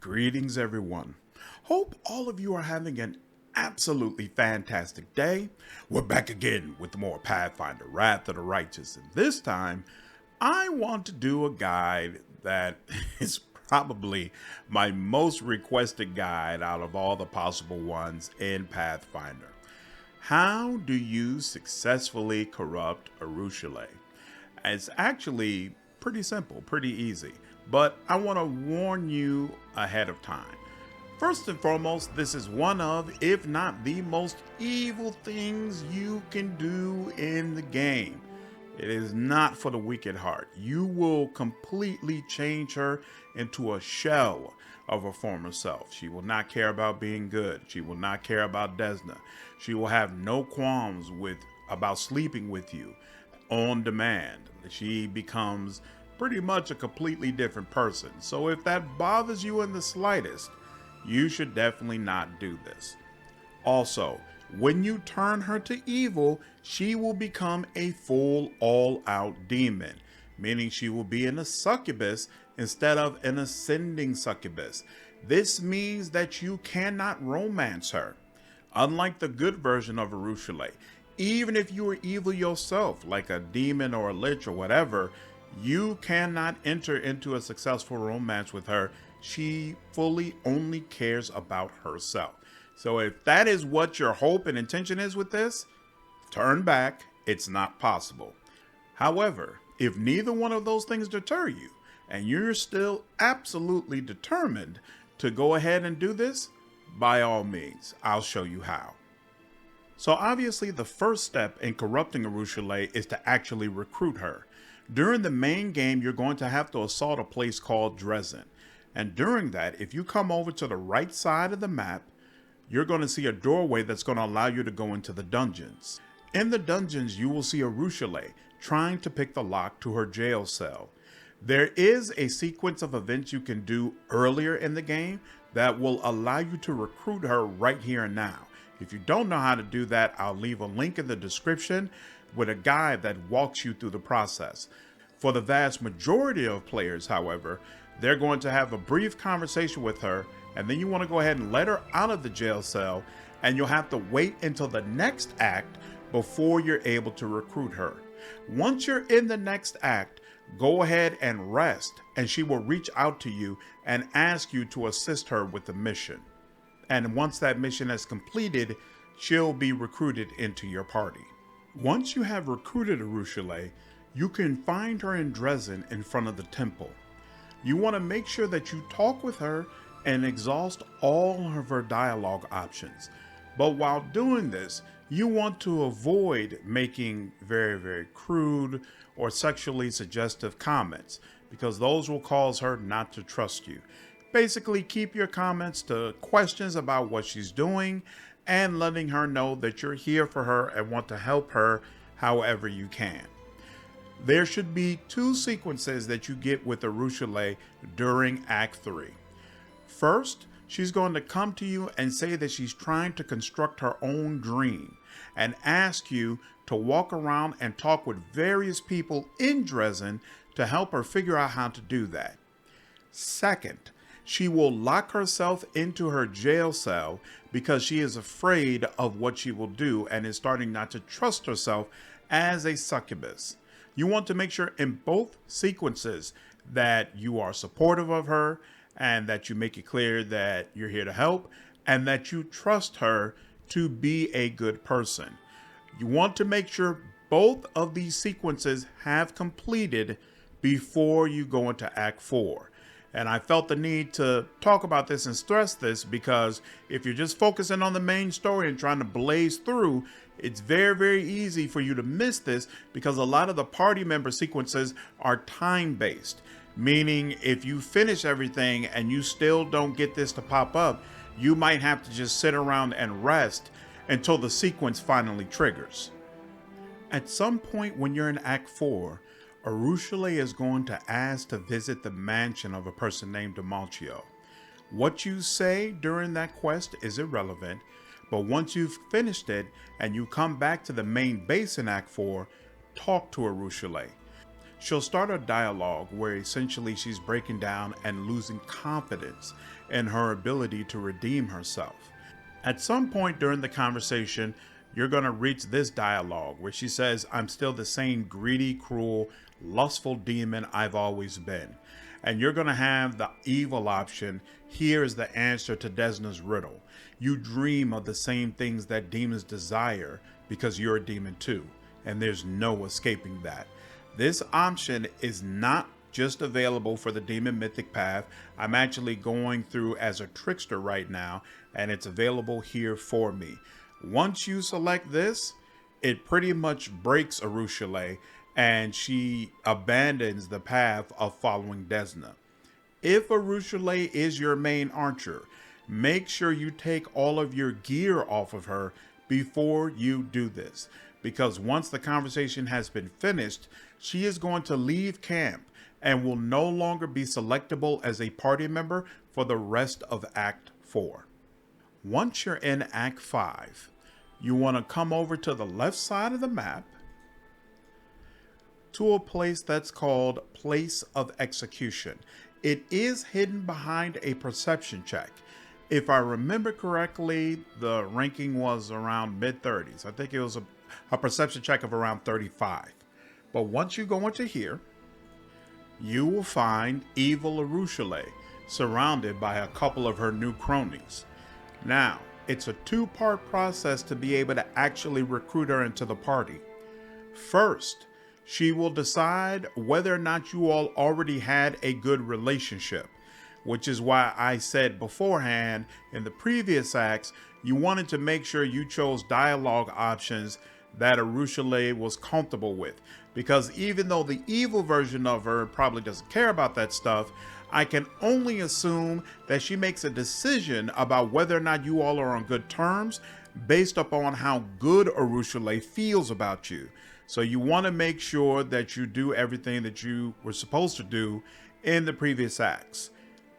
Greetings everyone. Hope all of you are having an absolutely fantastic day. We're back again with more Pathfinder, Wrath of the Righteous, and this time I want to do a guide that is probably my most requested guide out of all the possible ones in Pathfinder. How do you successfully corrupt Arueshalae? It's actually pretty simple, pretty easy, but I want to warn you ahead of time. First and foremost, this is one of, if not the most evil things you can do in the game. It is not for the weak at heart. You will completely change her into a shell of her former self. She will not care about being good. She will not care about Desna. She will have no qualms about sleeping with you on demand. She becomes pretty much a completely different person. So if that bothers you in the slightest, you should definitely not do this. Also, when you turn her to evil, she will become a full all-out demon, meaning she will be in a succubus instead of an ascending succubus. This means that you cannot romance her. Unlike the good version of Arueshalae, even if you are evil yourself, like a demon or a lich or whatever, you cannot enter into a successful romance with her. She fully only cares about herself. So if that is what your hope and intention is with this, turn back. It's not possible. However, if neither one of those things deter you and you're still absolutely determined to go ahead and do this, by all means, I'll show you how. So obviously the first step in corrupting Arueshalae is to actually recruit her. During the main game, you're going to have to assault a place called Dresden. And during that, if you come over to the right side of the map, you're going to see a doorway that's going to allow you to go into the dungeons. In the dungeons, you will see Arueshalae trying to pick the lock to her jail cell. There is a sequence of events you can do earlier in the game that will allow you to recruit her right here and now. If you don't know how to do that, I'll leave a link in the description with a guide that walks you through the process. For the vast majority of players, however, they're going to have a brief conversation with her, and then you want to go ahead and let her out of the jail cell, and you'll have to wait until the next act before you're able to recruit her. Once you're in the next act, go ahead and rest, and she will reach out to you and ask you to assist her with the mission. And once that mission is completed, she'll be recruited into your party. Once you have recruited Arueshalae, you can find her in Dresden in front of the temple. You want to make sure that you talk with her and exhaust all of her dialogue options. But while doing this, you want to avoid making very crude or sexually suggestive comments, because those will cause her not to trust you. Basically, keep your comments to questions about what she's doing and letting her know that you're here for her and want to help her however you can. There should be two sequences that you get with Arueshalae during Act 3. First, she's going to come to you and say that she's trying to construct her own dream and ask you to walk around and talk with various people in Dresden to help her figure out how to do that. Second, she will lock herself into her jail cell because she is afraid of what she will do and is starting not to trust herself as a succubus. You want to make sure in both sequences that you are supportive of her and that you make it clear that you're here to help and that you trust her to be a good person. You want to make sure both of these sequences have completed before you go into Act 4. And I felt the need to talk about this and stress this because if you're just focusing on the main story and trying to blaze through, it's very easy for you to miss this because a lot of the party member sequences are time-based. Meaning if you finish everything and you still don't get this to pop up, you might have to just sit around and rest until the sequence finally triggers. At some point when you're in Act 4, Arueshalae is going to ask to visit the mansion of a person named Demalchio. What you say during that quest is irrelevant, but once you've finished it and you come back to the main base in Act 4, talk to Arueshalae. she'll start a dialogue where essentially she's breaking down and losing confidence in her ability to redeem herself. At some point during the conversation, you're going to reach this dialogue where she says, "I'm still the same greedy, cruel, lustful demon I've always been." And you're going to have the evil option. Here is the answer to Desna's riddle. You dream of the same things that demons desire because you're a demon too, and there's no escaping that. This option is not just available for the Demon Mythic Path. I'm actually going through as a trickster right now, and it's available here for me. Once you select this, it pretty much breaks Arueshalae, and she abandons the path of following Desna. If Arueshalae is your main archer, make sure you take all of your gear off of her before you do this, because once the conversation has been finished, she is going to leave camp and will no longer be selectable as a party member for the rest of Act 4. Once you're in Act 5, you want to come over to the left side of the map to a place that's called Place of Execution. It is hidden behind a perception check. If I remember correctly, the ranking was around mid-30s. I think it was a perception check of around 35. But once you go into here, you will find evil Arueshalae surrounded by a couple of her new cronies. Now, it's a two-part process to be able to actually recruit her into the party. First, she will decide whether or not you all already had a good relationship, which is why I said beforehand in the previous acts, you wanted to make sure you chose dialogue options that Arueshalae was comfortable with. Because even though the evil version of her probably doesn't care about that stuff, I can only assume that she makes a decision about whether or not you all are on good terms based upon how good Arueshalae feels about you. So you want to make sure that you do everything that you were supposed to do in the previous acts.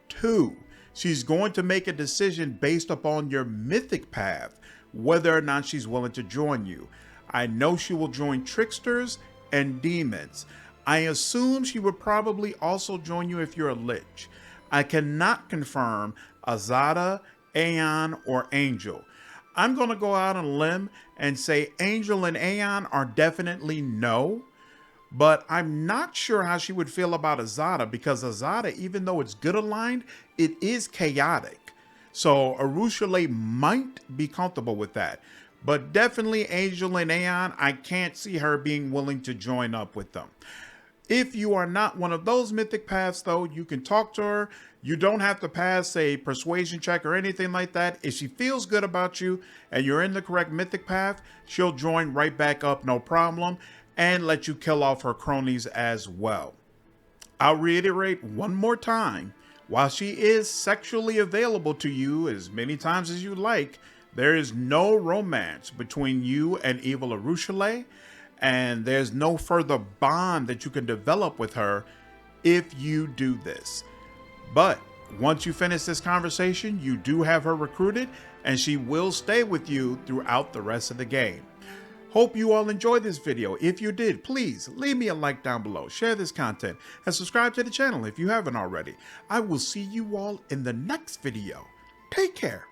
2, she's going to make a decision based upon your mythic path, whether or not she's willing to join you. I know she will join tricksters and demons. I assume she would probably also join you if you're a lich. I cannot confirm Azada, Aeon, or Angel. I'm going to go out on a limb and say Angel and Aeon are definitely no, but I'm not sure how she would feel about Azada, because Azada, even though it's good aligned, it is chaotic. So Arueshalae might be comfortable with that. But definitely Angel and Aeon, I can't see her being willing to join up with them. If you are not one of those mythic paths, though, you can talk to her. You don't have to pass a persuasion check or anything like that. If she feels good about you and you're in the correct mythic path, she'll join right back up, no problem, and let you kill off her cronies as well. I'll reiterate one more time. While she is sexually available to you as many times as you like, there is no romance between you and evil Arueshalae, and there's no further bond that you can develop with her if you do this. But once you finish this conversation, you do have her recruited, and she will stay with you throughout the rest of the game. Hope you all enjoyed this video. If you did, please leave me a like down below, share this content, and subscribe to the channel if you haven't already. I will see you all in the next video. Take care.